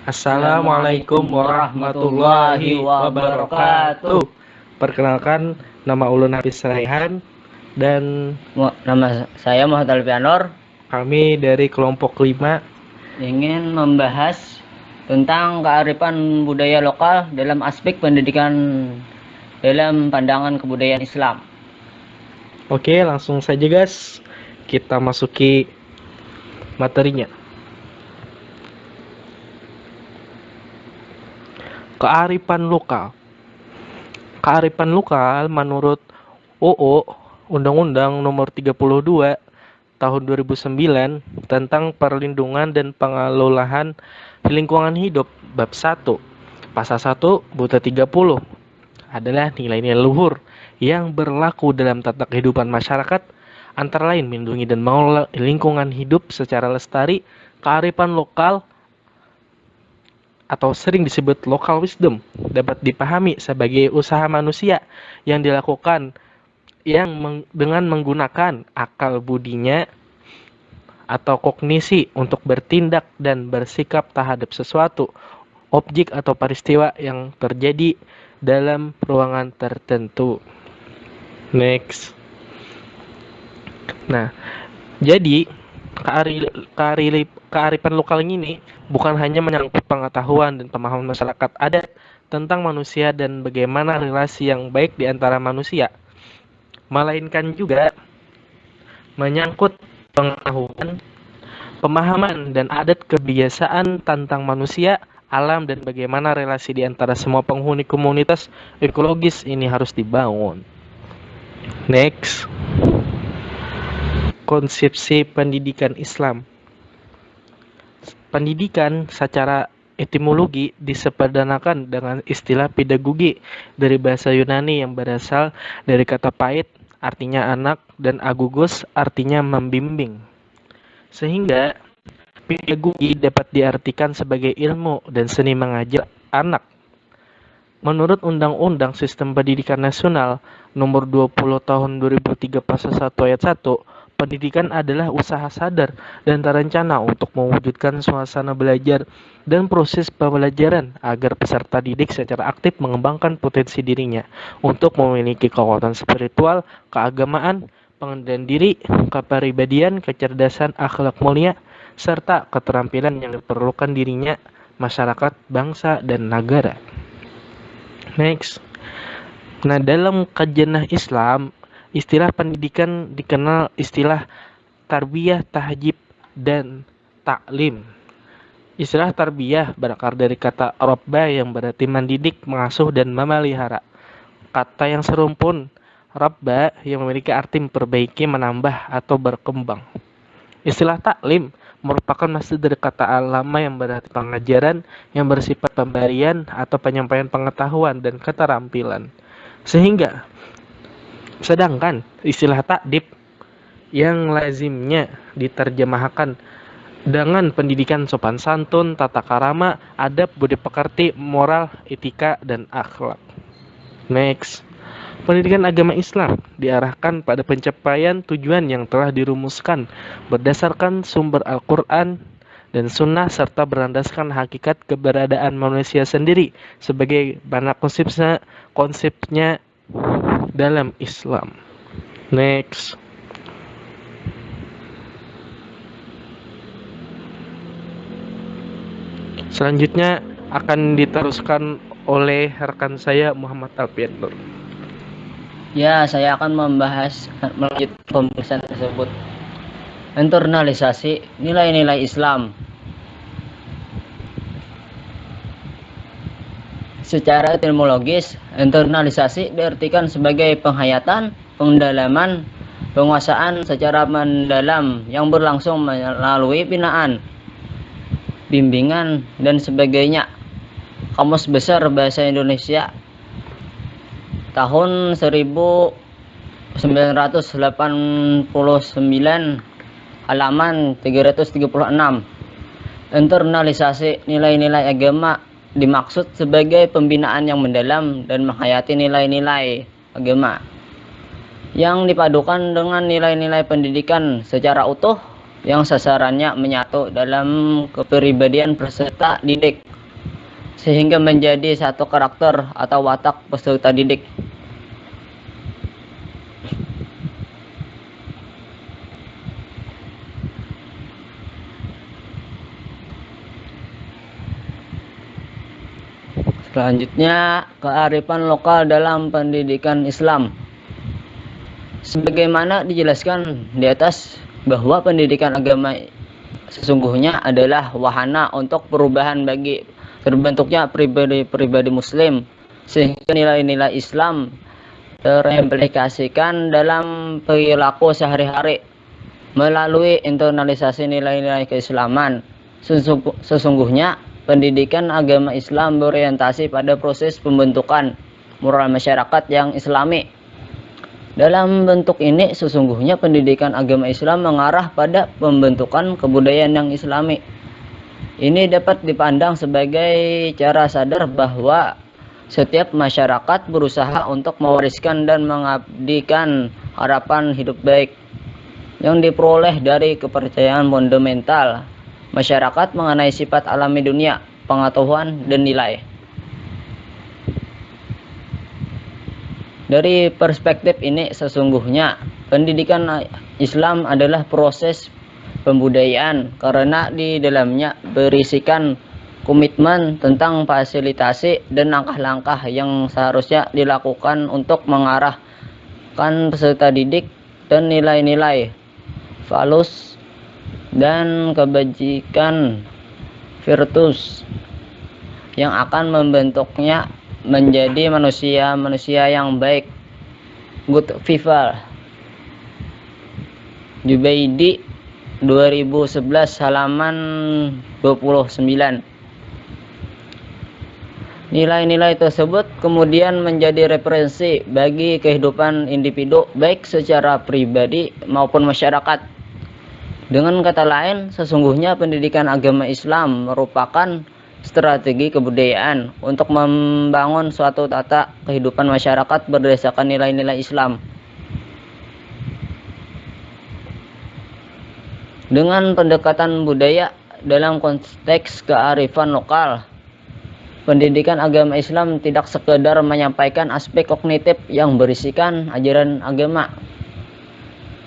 Assalamualaikum warahmatullahi wabarakatuh. Perkenalkan, nama Ulun Hafiz Raihan dan Nama saya Muhammad Alfianor. kami dari kelompok 5 Ingin membahas tentang kearifan budaya lokal dalam aspek pendidikan dalam pandangan kebudayaan Islam. Oke, langsung saja guys, kita masuki materinya. Kearifan lokal. Kearifan lokal menurut UU Undang-Undang Nomor 32 Tahun 2009 tentang perlindungan dan pengelolaan lingkungan hidup bab 1 pasal 1 buta 30 adalah nilai-nilai luhur yang berlaku dalam tata kehidupan masyarakat, antara lain melindungi dan mengelola lingkungan hidup secara lestari. Kearifan lokal atau sering disebut local wisdom dapat dipahami sebagai usaha manusia yang dilakukan dengan menggunakan akal budinya atau kognisi untuk bertindak dan bersikap terhadap sesuatu, objek atau peristiwa yang terjadi dalam ruangan tertentu. Next. Nah, jadi kearifan lokal ini bukan hanya menyangkut pengetahuan dan pemahaman masyarakat adat tentang manusia dan bagaimana relasi yang baik di antara manusia, melainkan juga menyangkut pengetahuan, pemahaman dan adat kebiasaan tentang manusia, alam, dan bagaimana relasi di antara semua penghuni komunitas ekologis ini harus dibangun. Next. Konsepsi pendidikan Islam. Pendidikan secara etimologi disepedanakan dengan istilah pedagogi dari bahasa Yunani yang berasal dari kata pait, artinya anak, dan agogus, artinya membimbing. Sehingga pedagogi dapat diartikan sebagai ilmu dan seni mengajar anak. Menurut Undang-Undang Sistem Pendidikan Nasional Nomor 20 Tahun 2003 Pasal 1 Ayat 1, pendidikan adalah usaha sadar dan terencana untuk mewujudkan suasana belajar dan proses pembelajaran agar peserta didik secara aktif mengembangkan potensi dirinya untuk memiliki kekuatan spiritual, keagamaan, pengendalian diri, kepribadian, kecerdasan, akhlak mulia, serta keterampilan yang diperlukan dirinya, masyarakat, bangsa, dan negara. Next. Nah, dalam kajian Islam, istilah pendidikan dikenal istilah tarbiyah, tahjib, dan taklim. Istilah tarbiyah berakar dari kata robba yang berarti mendidik, mengasuh, dan memelihara. Kata yang serumpun robba yang memiliki arti memperbaiki, menambah, atau berkembang. Istilah taklim merupakan masih dari kata alama yang berarti pengajaran yang bersifat pemberian atau penyampaian pengetahuan dan keterampilan. Sedangkan istilah takdib yang lazimnya diterjemahkan dengan pendidikan sopan santun, tata krama, adab, budi pekerti, moral, etika, dan akhlak. Next. Pendidikan agama Islam diarahkan pada pencapaian tujuan yang telah dirumuskan berdasarkan sumber Al-Quran dan Sunnah serta berlandaskan hakikat keberadaan manusia sendiri sebagai mana konsepnya dalam Islam. Next. Selanjutnya akan diteruskan oleh rekan saya Muhammad Alfianor. Ya, saya akan melanjut pembahasan tersebut. Internalisasi nilai-nilai Islam. Secara etimologis, internalisasi diartikan sebagai penghayatan, pendalaman, penguasaan secara mendalam yang berlangsung melalui binaan, bimbingan, dan sebagainya. Kamus Besar Bahasa Indonesia tahun 1989 halaman 336. Internalisasi nilai-nilai agama dimaksud sebagai pembinaan yang mendalam dan menghayati nilai-nilai agama yang dipadukan dengan nilai-nilai pendidikan secara utuh yang sasarannya menyatu dalam kepribadian peserta didik sehingga menjadi satu karakter atau watak peserta didik. Selanjutnya, kearifan lokal dalam pendidikan Islam. Sebagaimana dijelaskan di atas bahwa pendidikan agama sesungguhnya adalah wahana untuk perubahan bagi terbentuknya pribadi-pribadi muslim, sehingga nilai-nilai Islam terimplikasikan dalam perilaku sehari-hari melalui internalisasi nilai-nilai keislaman. Sesungguhnya pendidikan agama Islam berorientasi pada proses pembentukan moral masyarakat yang islami. Dalam bentuk ini, sesungguhnya pendidikan agama Islam mengarah pada pembentukan kebudayaan yang islami. Ini dapat dipandang sebagai cara sadar bahwa setiap masyarakat berusaha untuk mewariskan dan mengabdikan harapan hidup baik yang diperoleh dari kepercayaan fundamental masyarakat mengenai sifat alami dunia, pengetahuan, dan nilai. Dari perspektif ini, sesungguhnya pendidikan Islam adalah proses pembudayaan karena di dalamnya berisikan komitmen tentang fasilitasi dan langkah-langkah yang seharusnya dilakukan untuk mengarahkan peserta didik dan nilai-nilai valus dan kebajikan virtus yang akan membentuknya menjadi manusia yang baik. Good people. Jubaidi 2011 halaman 29. Nilai-nilai tersebut kemudian menjadi referensi bagi kehidupan individu baik secara pribadi maupun masyarakat. Dengan kata lain, sesungguhnya pendidikan agama Islam merupakan strategi kebudayaan untuk membangun suatu tata kehidupan masyarakat berdasarkan nilai-nilai Islam. Dengan pendekatan budaya dalam konteks kearifan lokal, pendidikan agama Islam tidak sekedar menyampaikan aspek kognitif yang berisikan ajaran agama,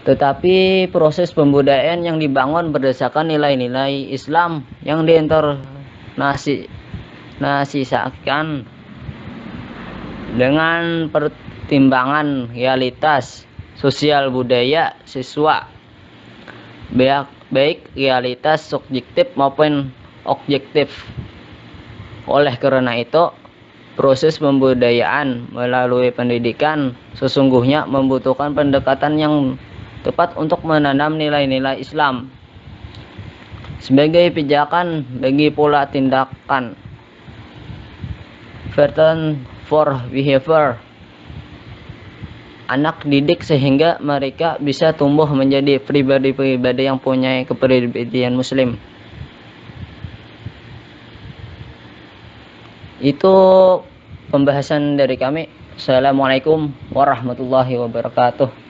tetapi proses pembudayaan yang dibangun berdasarkan nilai-nilai Islam yang diinternalisasikan dengan pertimbangan realitas sosial budaya siswa, baik realitas subjektif maupun objektif. Oleh karena itu, proses pembudayaan melalui pendidikan sesungguhnya membutuhkan pendekatan yang tepat untuk menanam nilai-nilai Islam sebagai pijakan bagi pola tindakan pattern for behavior anak didik sehingga mereka bisa tumbuh menjadi pribadi-pribadi yang punya kepribadian muslim. Itu pembahasan dari kami. Assalamualaikum warahmatullahi wabarakatuh.